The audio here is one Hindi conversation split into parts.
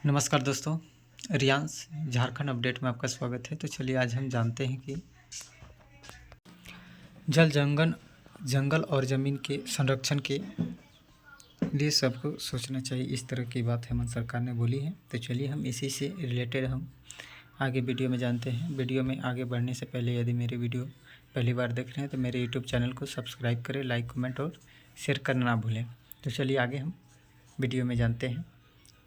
नमस्कार दोस्तों, रियांस झारखंड अपडेट में आपका स्वागत है। तो चलिए आज हम जानते हैं कि जंगल और ज़मीन के संरक्षण के लिए सबको सोचना चाहिए, इस तरह की बात हेमंत सरकार ने बोली है। तो चलिए हम इसी से रिलेटेड हम आगे वीडियो में जानते हैं। वीडियो में आगे बढ़ने से पहले यदि मेरी वीडियो पहली बार देख रहे हैं तो मेरे यूट्यूब चैनल को सब्सक्राइब करें, लाइक कमेंट और शेयर करना ना भूलें। तो चलिए आगे हम वीडियो में जानते हैं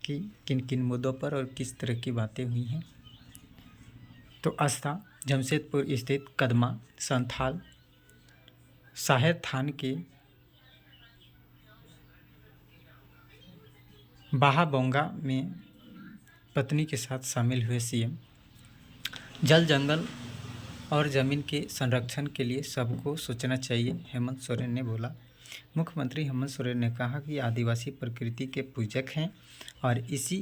कि किन किन मुद्दों पर और किस तरह की बातें हुई हैं। तो आस्था जमशेदपुर स्थित कदमा संथाल साहिर थान के बाहाबोंगा में पत्नी के साथ शामिल हुए सीएम। जल जंगल और ज़मीन के संरक्षण के लिए सबको सोचना चाहिए, हेमंत सोरेन ने बोला। मुख्यमंत्री हेमंत सोरेन ने कहा कि आदिवासी प्रकृति के पूजक हैं और इसी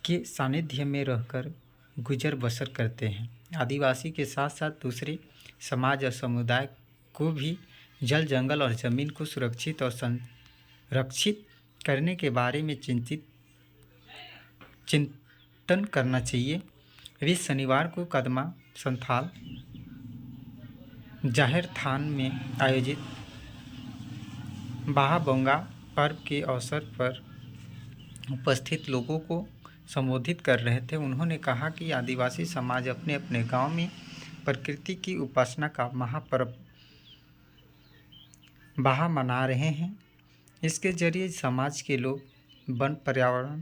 के सानिध्य में रहकर गुजर बसर करते हैं। आदिवासी के साथ साथ दूसरे समाज और समुदाय को भी जल जंगल और ज़मीन को सुरक्षित और संरक्षित करने के बारे में चिंतन करना चाहिए। वे शनिवार को कदमा संथाल जाहिर थान में आयोजित बाहाबोंगा पर्व के अवसर पर उपस्थित लोगों को संबोधित कर रहे थे। उन्होंने कहा कि आदिवासी समाज अपने अपने गांव में प्रकृति की उपासना का महापर्व बाहा मना रहे हैं। इसके जरिए समाज के लोग वन, पर्यावरण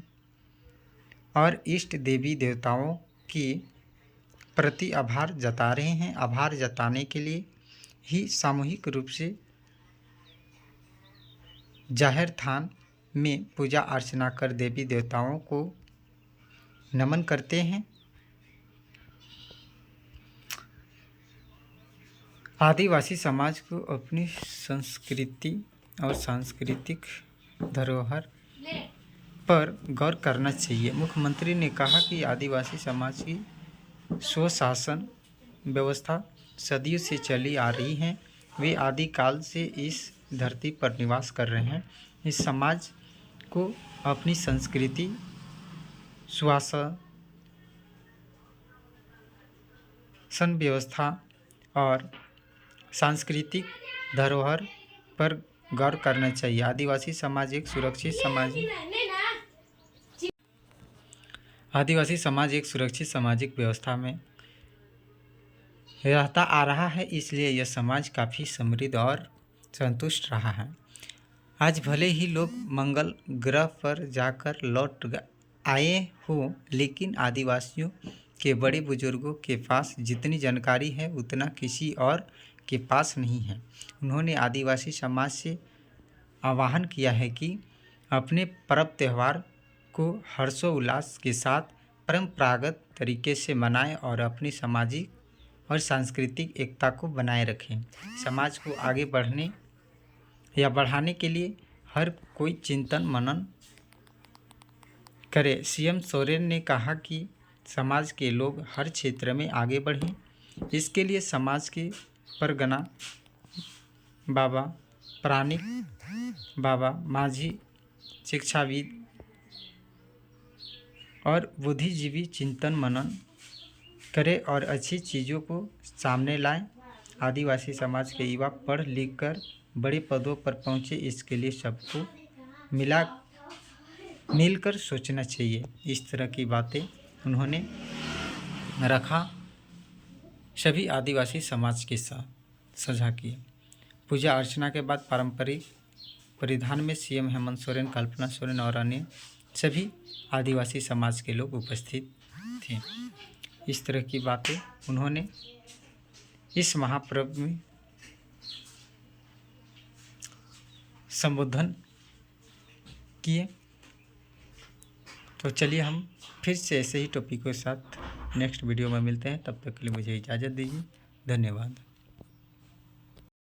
और इष्ट देवी देवताओं के प्रति आभार जता रहे हैं। आभार जताने के लिए ही सामूहिक रूप से जाहिर थान में पूजा अर्चना कर देवी देवताओं को नमन करते हैं। आदिवासी समाज को अपनी संस्कृति और सांस्कृतिक धरोहर पर गौर करना चाहिए। मुख्यमंत्री ने कहा कि आदिवासी समाज की स्वशासन व्यवस्था सदियों से चली आ रही है। वे आदिकाल से इस धरती पर निवास कर रहे हैं। इस समाज को अपनी संस्कृति, स्वशासन व्यवस्था और सांस्कृतिक धरोहर पर गौर करना चाहिए। आदिवासी समाज एक सुरक्षित सामाजिक व्यवस्था में रहता आ रहा है, इसलिए यह समाज काफ़ी समृद्ध और संतुष्ट रहा है। आज भले ही लोग मंगल ग्रह पर जाकर लौट आए हों, लेकिन आदिवासियों के बड़े बुजुर्गों के पास जितनी जानकारी है उतना किसी और के पास नहीं है। उन्होंने आदिवासी समाज से आह्वान किया है कि अपने पर्व त्यौहार को हर्षोल्लास के साथ परंपरागत तरीके से मनाएं और अपनी सामाजिक और सांस्कृतिक एकता को बनाए रखें। समाज को आगे बढ़ाने के लिए हर कोई चिंतन मनन करे। सीएम सोरेन ने कहा कि समाज के लोग हर क्षेत्र में आगे बढ़ें। इसके लिए समाज के परगना बाबा, प्राणिक बाबा, माझी, शिक्षाविद और बुद्धिजीवी चिंतन मनन करें और अच्छी चीज़ों को सामने लाएं। आदिवासी समाज के युवा पढ़ लिख कर बड़े पदों पर पहुँचे, इसके लिए सबको मिलकर सोचना चाहिए। इस तरह की बातें उन्होंने रखा, सभी आदिवासी समाज के साथ साझा किए। पूजा अर्चना के बाद पारंपरिक परिधान में सीएम हेमंत सोरेन, कल्पना सोरेन और अन्य सभी आदिवासी समाज के लोग उपस्थित थे। इस तरह की बातें उन्होंने इस महापर्व में संबोधन किए। तो चलिए हम फिर से ऐसे ही टॉपिक के साथ नेक्स्ट वीडियो में मिलते हैं। तब तक के लिए मुझे इजाज़त दीजिए। धन्यवाद।